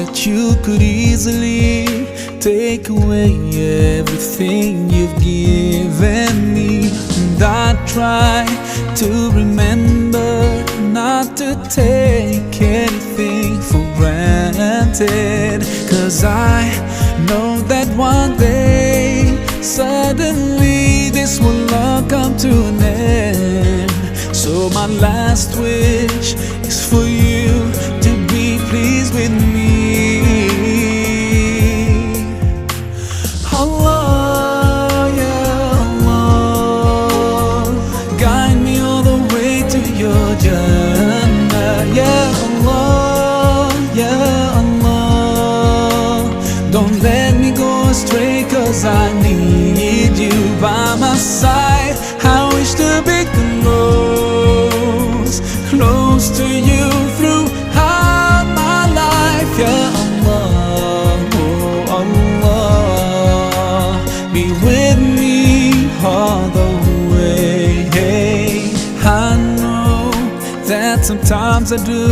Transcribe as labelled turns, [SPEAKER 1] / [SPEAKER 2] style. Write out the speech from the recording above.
[SPEAKER 1] that you could easily take away everything you've given me. And I try to remember not to take anything for granted, 'cause I know that one day suddenly this will all come to an end. So my last wish is for you to be pleased with me. Allah, yeah Allah, guide me all the way to your Jannah. Yeah Allah, yeah Allah, don't let me go astray, 'cause I need you by my side. I wish to be close to you throughout my life. Yeah Allah, oh Allah, be with me all the way. I know that sometimes I do